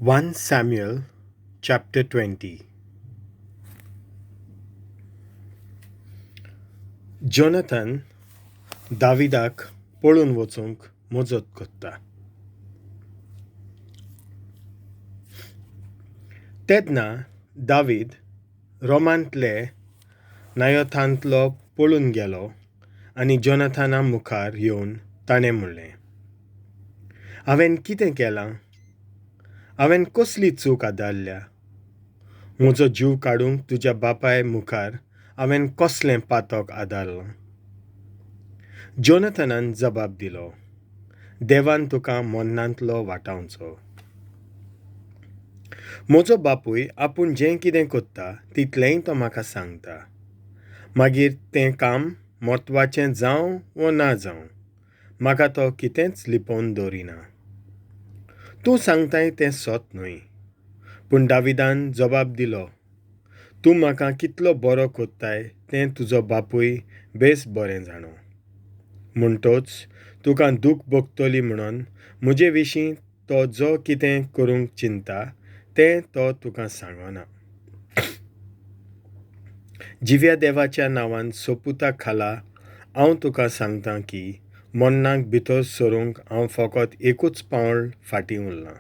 1 Samuel chapter 20. Jonathan Davidak पळून वचूंक मजत करता. तेन्ना दावीद रोमांतले नायोथांतलो पळून गेलो आनी जोनाथाना मुखार येवन ताणें म्हणलें, हांवें कितें केलां? हांवें कसली चूक आदारल्या? म्हजो जीव काडूंक तुज्या बापाय मुखार हांवें कसलें पातक आदारलां? जोनाथनान जबाब दिलो, देवान तुका मरणांतलो वाटावचो. म्हजो बापूय आपूण जें कितें करता तितलेंय तो म्हाका सांगता. मागीर तें काम म्हत्वाचें जावं वो ना जावं, म्हाका तो कितेंच लिपोवन दवरिना. तूं सांगताय तें सत न्हय. पूण दाविदान जबाब दिलो, तूं म्हाका कितलो बरो कोत्ताय तें तुजो बापूय बेस बरें जाणो. म्हणटोच तुका दूख भोगतली म्हणून म्हजे विशीं तो जो कितें करूंक चिंता तें तो तुका सांगना. जिव्या देवाच्या नांवान सोपुता खाला हांव तुका सांगतां की मरणाक भितर सरूंक हांव फकत एकूच पावल फाटीं उरलां.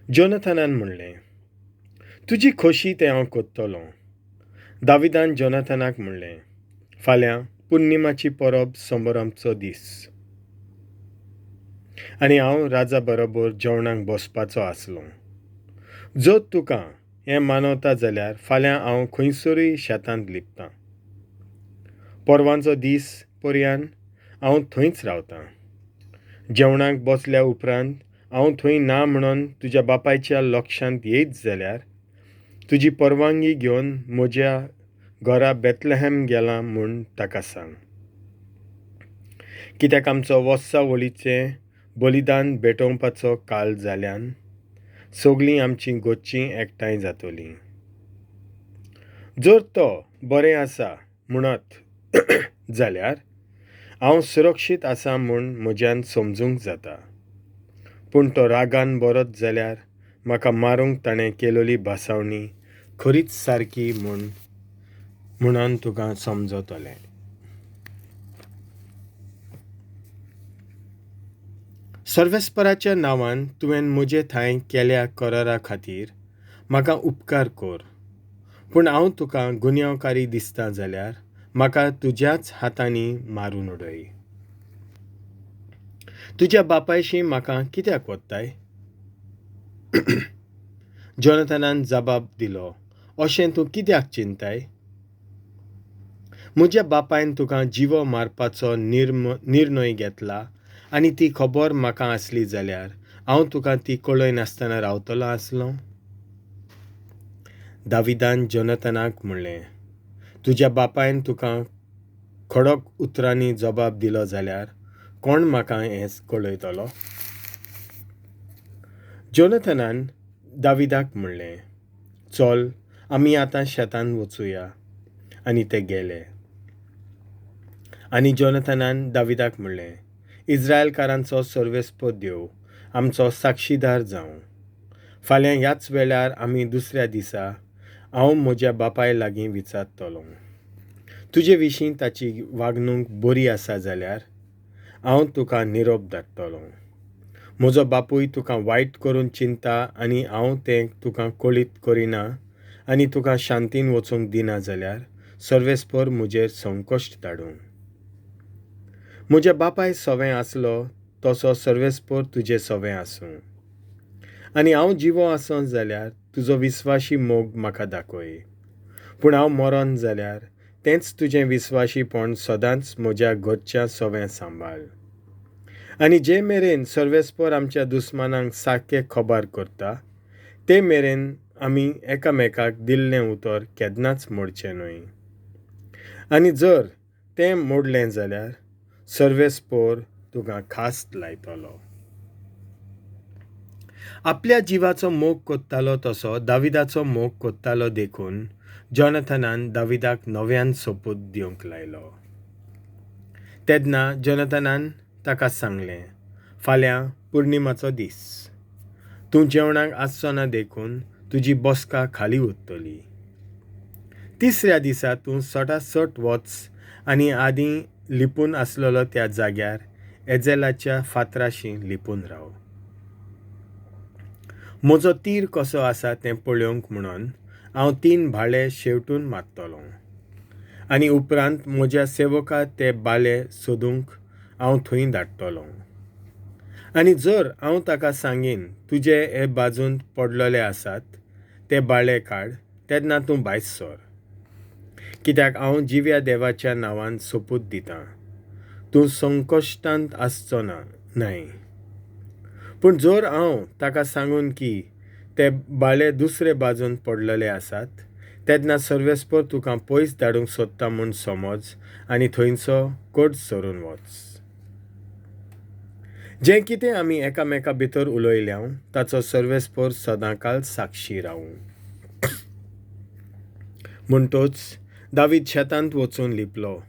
जोनाथनान म्हणलें, तुजी खोशी तें हांव कोत्तलों. दाविदान जोनाथनाक म्हणलें, फाल्यां पुर्णिमाची परब समारंभाचो दीस आनी हांव राजा बरोबर जेवणाक बसपाचो आसलों. जर तुका हें मानवता जाल्यार फाल्यां हांव खंयसरूय शेतांत लिपतां. परवांचो दीस पर्यान हांव थंयच रावतां. जेवणाक बसल्या उपरांत हांव थंय ना म्हणून तुज्या बापायच्या लक्षांत येयत जाल्यार तुजी परवानगी घेवन म्हज्या घरा बेथलेहेम गेलां म्हूण ताका सांग. कित्याक आमचो वर्सा वळीचें बलिदान भेटोवपाचो काळ जाल्यान सगळीं आमचीं गोच्चीं एकठांय जातलीं. जर तो बरें आसा म्हणत जाल्यार हांव सुरक्षीत आसा म्हूण म्हज्यान समजूंक जाता. पूण तो रागान बरोत जाल्यार म्हाका मारूंक ताणें केलोली भासावणी खरीच सारकी म्हणून तुका समजतलें. सर्वेस्पराच्या नांवान तुवें म्हजे थंय केल्या करारा खातीर म्हाका उपकार कर. पूण हांव तुका गुन्यांवकारी दिसता जाल्यार म्हाका तुज्याच हातांनी मारून उडय. तुज्या बापायशी म्हाका कित्याक वत्ताय? जोनाथनान जबाब दिलो, अशें तूं कित्याक चिंताय? म्हज्या बापायन तुका जिवो मारपाचो निर्णय घेतला आनी ती खबर म्हाका आसली जाल्यार हांव तुका ती कळय नासतना रावतलो आसलों. दाविदान जोनाथनाक म्हणलें, तुज्या बापायन तुका खडक उतरांनी जबाब दिलो जाल्यार कोण म्हाका हें कळयतलो? जोनाथनान दाविदाक म्हणलें, चल आमी आतां शेतांत वचुया. आनी ते गेले. आनी जोनाथनान दाविदाक म्हणलें, इस्रायलकारांचो सर्वेस्पर देव आमचो साक्षीदार जावं. फाल्यां ह्याच वेळार आमी दुसऱ्या दिसा हांव म्हज्या बापाय लागीं विचारतलों. तुजे विशीं ताची वागणूक बरी आसा जाल्यार हांव तुका निरोप धाडटलों. म्हजो बापूय तुका वायट करून चिंता आनी हांव तें तुका कळीत करिना आनी तुका शांतीन वचूंक दिना जाल्यार सर्वेस्पर म्हजेर संकश्ट धाडूं. म्हज्या बापाय सवें आसलो तसो सर्वेस्पर तुजें सवें आसूं. आनी हांव जिवो आसों जाल्यार तुजो विस्वाशी मोग म्हाका दाखय. पूण हांव मरोन जाल्यार तेंच तुजें विस्वाशीपण सदांच म्हज्या घरच्या सवें सांबाळ. आनी जे मेरेन सर्वेस्पर आमच्या दुस्मानांक सारकें खबर करता ते मेरेन आमी एकामेकाक दिल्लें उतर केन्नाच मोडचें न्हय. आनी जर तें मोडलें जाल्यार सर्वेस्पर तुका खास्त लायतलो. आपल्या जिवाचो मोग कोत्तालो तसो दाविदाचो मोग कोत्तालो देखून जोनाथनान दाविदाक नव्यान सोपूत दिवंक लायलो. तेन्ना जोनाथनान ताका सांगलें, फाल्यां पुर्णिमाचो दीस तूं जेवणाक आसचोना देखून तुजी बसका खाली उरतली. तिसऱ्या दिसा तूं सटासट वच आनी आदीं लिपून आसलेलो त्या जाग्यार एजेलाच्या फातराशी लिपून राव. म्हजो तीर कसो आसा तें पळोवंक म्हणून हांव 3 भाले शेवटून मारतलों आनी उपरांत म्हज्या सेवका ते बाले सोदूंक हांव थंय धाडटलों. आनी जर हांव ताका सांगीन तुजे हे बाजून पडलेले आसात ते बाळे काड, तेन्ना तूं भायर सर, कित्याक हांव जिव्या देवाच्या नांवान सोपूत दितां, तूं संकश्टांत आसचो न्हय. पूण जर हांव ताका सांगून की ते बाळे दुसरे बाजून पडलेले आसात, तेन्ना सर्वेस्पर तुका पयस धाडूंक सोदता म्हूण समज आनी थंयचो कोट सरून वच. जें कितें आमी एकामेका भितर उलयल्या ताचो सर्वेस्पर सदांकाल साक्षी रावूं. म्हणटच दावीद शेतांत वचून लिपलो.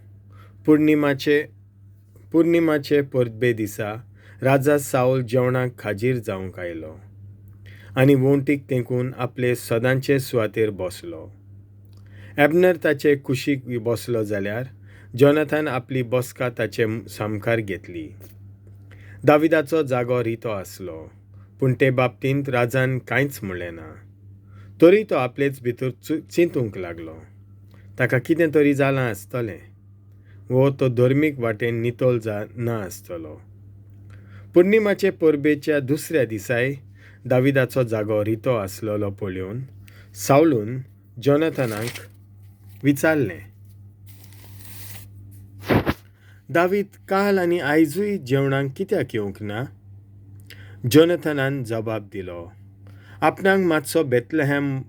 पुर्णिमाचे परबे दिसा राजा साऊल जेवणाक खाजीर जावंक आयलो आनी वोंटीक तेंकून आपले सदांचे सुवातेर बसलो. एबनर ताचे कुशीक बसलो जाल्यार जोनाथन आपली बसका ताचे सामकार घेतली. दाविदाचो जागो रितो आसलो, पूण ते बाबतींत राजान कांयच म्हणलें ना. तरी तो आपलेच भितर चिंतूंक लागलो. ताका कितें तरी जालां आसतलें, वो तो धर्मीक वाटेन नितोल ना आसतलो. पुर्णिमाचे परबेच्या दुसऱ्या दिसाय दाविदाचो जागो रितो आसलेलो पळोवन साऊलून जोनाथनाक विचारलें, दावीद काल आनी आयजूय जेवणाक कित्याक येवंक ना? जोनाथनान जबाब दिलो, आपणाक मातसो बेतलेहेम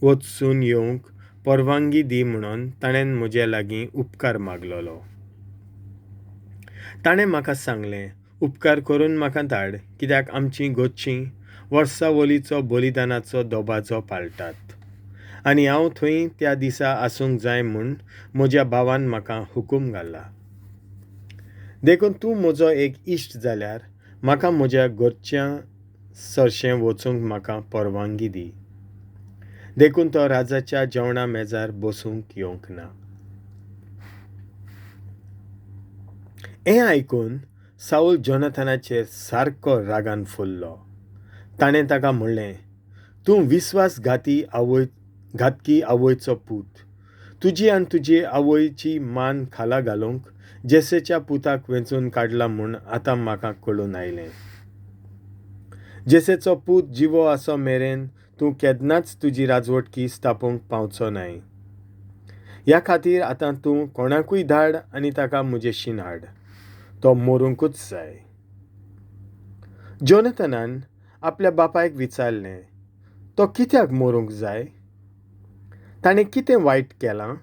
वचून येवंक परवानगी दी म्हणून ताणें म्हजे लागीं उपकार मागलोलो. ताणें म्हाका सांगलें, उपकार करून म्हाका धाड, कित्याक आमची गोदचीं वर्सावलीचो बलिदानाचो दोबाजो पाळटात आनी हांव थंय त्या दिसा आसूंक जाय म्हूण म्हज्या भावान म्हाका हुकूम घाला. देखून तूं म्हजो एक इश्ट जाल्यार म्हाका म्हज्या घरच्यां सरशें वचूंक म्हाका परवानगी दी. देखून तो राजाच्या जेवणा मेजार बसूंक येवंक ना. हें आयकून साऊल जोनाथनाचेर सारको रागान फुल्लो. ताणें ताका म्हणलें, तूं विस्वासघाती घातकी आवयचो पूत. तुजी आनी तुजे आवयची मान खाला घालूंक जेसेच्या पुताक वेंचून काडला म्हूण आतां म्हाका कळून आयलें. जेसेचो पूत जिवो आसो मेरेन तूं केन्नाच तुजी राजवटकी स्थापूंक पावचो न्हय. ह्या खातीर आतां तूं कोणाकूय धाड आनी ताका म्हजेशीन हाड. तो मरूंकूच जाय. जोनाथनान आपल्या बापायक विचारलें, तो कित्याक मरूंक जाय? ताणें कितें वायट केलां?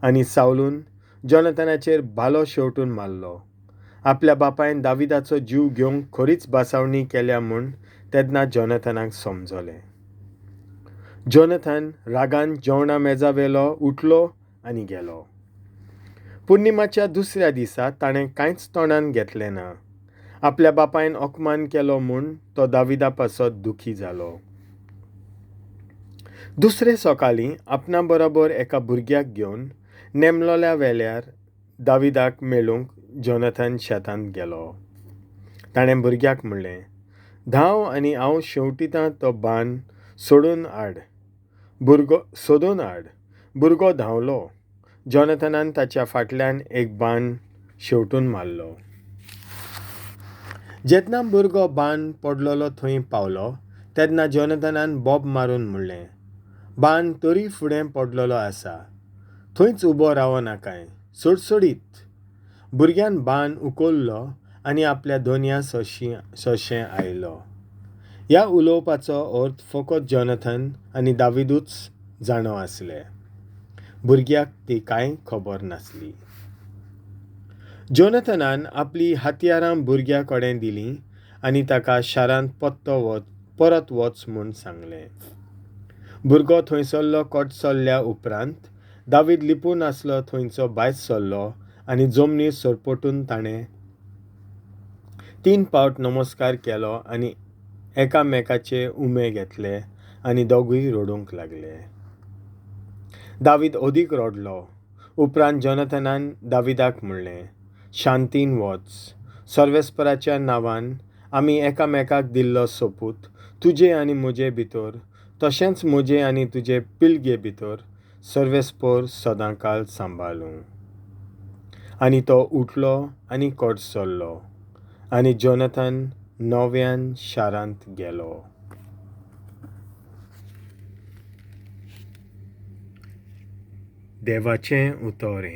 आनी साऊलून जोनाथनाचेर भालो शेवटून मारलो. आपल्या बापायन दाविदाचो जीव घेवंक खरीच बासावणी केल्या म्हूण तेन्ना जोनाथनाक समजलें. जोनाथन रागान जेवणा मेजावेलो उठलो आनी गेलो. पुर्णिमाच्या दुसऱ्या दिसा ताणें कांयच तोंडान घेतलें ना. आपल्या बापायन अपमान केलो म्हूण तो दाविदा पासत दुखी जालो. दुसरे सोकाळीं आपणा बरोबर एका भुरग्याक घेवन नेमलolea वेल्यार दाविदाक मेळूंक जोनाथन शेतांत गेलो. ताणें भुरग्याक म्हणलें, धांव आनी हांव xevttitam तो बान सोदून हाड. भुरगो धांवलो. जोनाथनान ताच्या फाटल्यान एक बान शेवटून मारलो. जेन्ना भुरगो बान पडलेलो थंय पावलो तेन्ना जोनाथनान बोब मारून म्हणलें, बान तरी फुडें पडलेलो आसा, थंयच उबो रावो नाकाय, सोडसोडीत. भुरग्यान बान ukhol'lo आनी आपल्या दोनया सोंशें आयलो. ह्या उलोवपाचो अर्थ फकत जोनाथन आनी दाविदूच जाणो आसले. भुरग्याक ती कांय खबर नासली. जोनाथनान आपली हातयारां भुरग्या कडेन दिलीं आनी ताका शारांत परत वच म्हूण सांगलें. भुरगो थंयसरलो कोट सोडल्या उपरांत दावीद लिपून आसलो थंयचो भायर सरलो आनी जमनीर सरपटून ताणें 3 फावट नमस्कार केलो आनी एकामेकाचे उमे घेतले आनी दोगूय रडूंक लागले. दावीद ओदीक रडलो. उपरांत जोनाथनान दाविदाक म्हणलें, शांतीन वच. सर्वेस्पराच्या नांवान आमी एकामेकाक दिल्लो सोपूत तुजे आनी म्हजे भितर, तशेंच म्हजे आनी तुजे पिळगे भितर सर्वेस्पर सदांकाळ सांबाळूं. आनी तो उठलो आनी कोट सरलो. आनी जोनाथन नव्यान शारांत गेलो. देवाचें उतर.